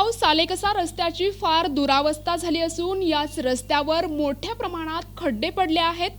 आमगाव सालेकसा रस्त्याची फार दुरावस्था झाली असून याच रस्त्यावर मोठ्या प्रमाणात खड्डे पडले आहेत।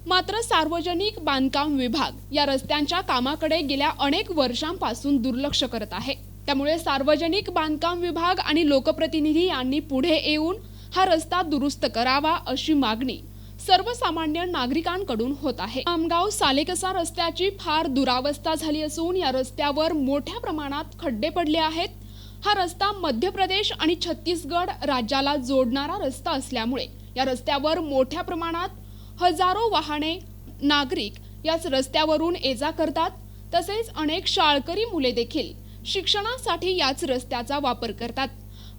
मात्र सार्वजनिक बांधकाम विभाग या रस्त्यांच्या कामाकडे गेल्या अनेक वर्षांपासून दुर्लक्ष करत आहे। त्यामुळे सार्वजनिक बांधकाम विभाग आणि लोकप्रतिनिधी यांनी पुढे येऊन हा रस्ता दुरुस्त करावा अशी मागणी सर्वसामान्य नागरिकांकडून होत आहे। आमगाव सालेकसा रस्त्याची फार दुरावस्था झाली असून या रस्त्यावर मोठ्या प्रमाणात खड्डे पडले आहेत। हा रस्ता मध्य प्रदेश आणि छत्तीसगड राज्याला जोडणारा रस्ता असल्यामुळे या रस्त्यावर मोठ्या प्रमाणात हजारो वाहने नागरिक याच रस्त्यावरून ये-जा करतात। तसेच अनेक शाळकरी मुले देखील शिक्षणासाठी याच रस्त्याचा वापर करतात।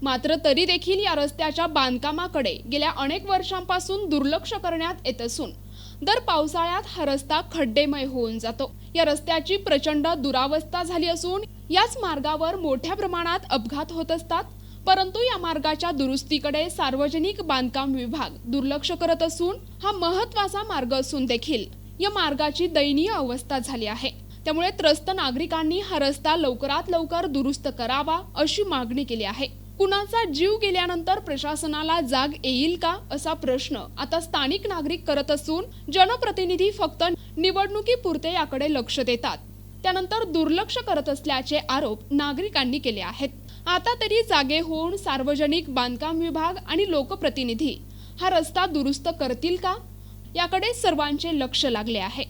मात्र तरी देखील या रस्त्याच्या बांधकामाकडे गेल्या अनेक वर्षांपासून दुर्लक्ष करण्यात येत असून दर पावसाळ्यात हा रस्ता खड्डेमय होऊन जातो। या रस्त्याची प्रचंड दुरावस्था झाली असून याच मार्गावर मोठ्या प्रमाणात अपघात होत असतात। परंतु या मार्गाच्या दुरुस्तीकडे सार्वजनिक बांधकाम विभाग दुर्लक्ष करत असून हा महत्त्वाचा मार्ग असून देखील या मार्गाची दयनीय अवस्था झाली आहे। त्यामुळे त्रस्त नागरिकांनी हा रस्ता लवकरात लवकर दुरुस्त करावा अशी मागणी केली आहे। कुणाचा जीव गेल्यानंतर प्रशासनाला जाग येईल का असा प्रश्न आता स्थानिक नागरिक करत असून जनप्रतिनिधी फक्त निवडणुकीपुरते याकडे लक्ष देतात, त्यानंतर दुर्लक्ष करत असल्याचे आरोप नागरिकांनी केले आहेत। आता तरी जागे होऊन सार्वजनिक बांधकाम विभाग आणि लोकप्रतिनिधी हा रस्ता दुरुस्त करतील का याकडे सर्वांचे लक्ष लागले आहे।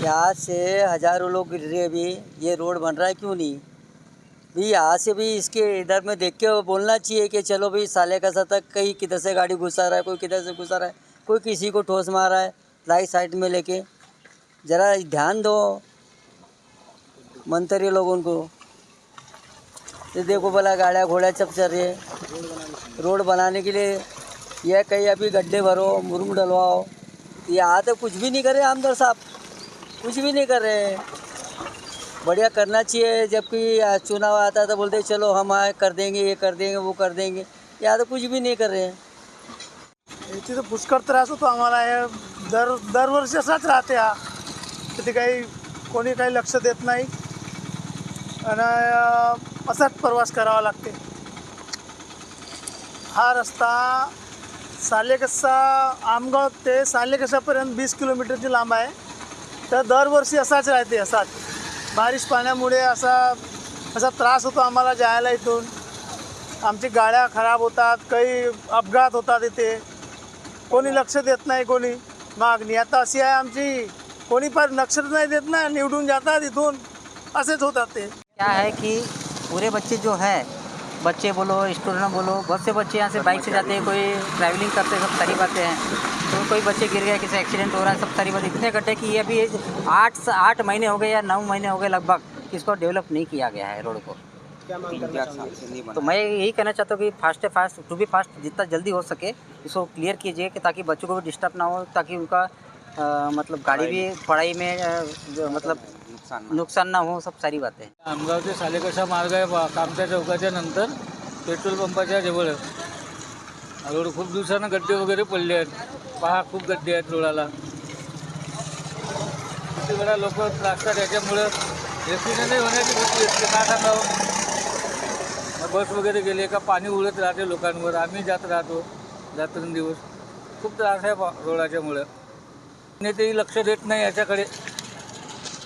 यहाँ से हजारों लोग गिर रहे, अभी ये रोड बन रहा है क्यों नहीं भी। यहाँ से भी इसके इधर में देख के बोलना चाहिए कि चलो भाई सालेकसा तक कहीं किधर से गाड़ी घुसा रहा है, कोई किधर से घुसा रहा है, कोई किसी को ठोस मार रहा है राइट साइड में लेके। ज़रा ध्यान दो मंत्री लोगों को। ये देखो भला गाड़ियाँ घोड़ा सब चल रही है रोड बनाने के लिए। यह कहीं अभी गड्ढे भरो, मुरुम डलवाओ। यहाँ तो कुछ भी नहीं कर रहे आमदार साहब, कुछ भी नहीं कर रहे हैं। बढ़िया करना चाहिए, जबकि चुनाव आता है तो बोलते चलो हम आए कर देंगे, ये कर देंगे, वो कर देंगे। यहाँ तो कुछ भी नहीं कर रहे हैं। इथे तो पुष्कळ त्रास होतो आम्हाला। हे दरवर्षी असाच राहते हा, तिथे काही कोणी काही लक्ष देत नाही आणि असाच प्रवास करावा लागते। हा रस्ता सालेकसा आमगाव ते सालेकसापर्यंत 20 किलोमीटरची लांब आहे। तर दरवर्षी असाच राहते, असाच बारिश पाण्यामुळे असा त्रास होतो आम्हाला जायला। इथून आमची गाड्या खराब होतात, काही अपघात होतात। इथे कोणी लक्ष देत नाही। कोणी मागणी आता अशी आहे आमची, कोणी पण लक्ष नाही देत ना, निवडून जातात इथून, असेच होतात ते। क्या है कि पूरे बच्चे जो है, बच्चे बोलो स्टूडेंट बोलो, बहुत से बच्चे यहाँ से बाइक से जाते हैं, कोई ट्रैवलिंग करते हैं, सब सारी बातें हैं। तो कोई बच्चे गिर गया, किसी एक्सीडेंट हो रहा है, सब सारी बातें। इतने गड्ढे कि ये अभी 8 महीने हो गए या 9 महीने हो गए लगभग, इसको डेवलप नहीं किया गया है रोड को। क्या मांग कर रहे हैं? तो मैं यही कहना चाहता हूँ कि फास्ट टू बी फास्ट जितना जल्दी हो सके इसको क्लियर कीजिए कि ताकि बच्चों को भी डिस्टर्ब ना हो, ताकि उनका मतलब गाड़ी भी पढ़ाई में मतलब नुकसान ना हो, सब सारी बातें। आमगाव ते सालेकसा मार्ग आहे कामत्या चौकाच्या नंतर पेट्रोल पंपाच्या जवळ रोड खूप दिवसानं गड्डे वगैरे पडले आहेत। पहा खूप गड्डे आहेत रोडाला। किती वेळा लोक त्रासतात याच्यामुळं। ॲक्सिडेंट होण्याची भीती असते, काय सांगावं। बस वगैरे गेले का पाणी उडत राहते लोकांवर, आम्ही जात राहतो रात्रंदिवस। खूप त्रास आहे रोडाच्यामुळं। नेतेही लक्ष देत नाही याच्याकडे,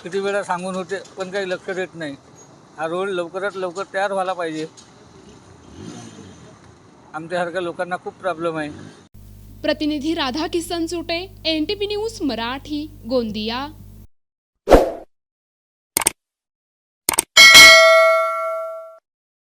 किती वेळा सांगून होते पण काही लक्ष देत नाही। हा रोड लवकरात लवकर तयार व्हायला पाहिजे। आमच्यासारख्या लोकांना खूप प्रॉब्लेम आहे। प्रतिनिधी राधा किसन चुटे, NTV न्यूज मराठी, गोंदिया।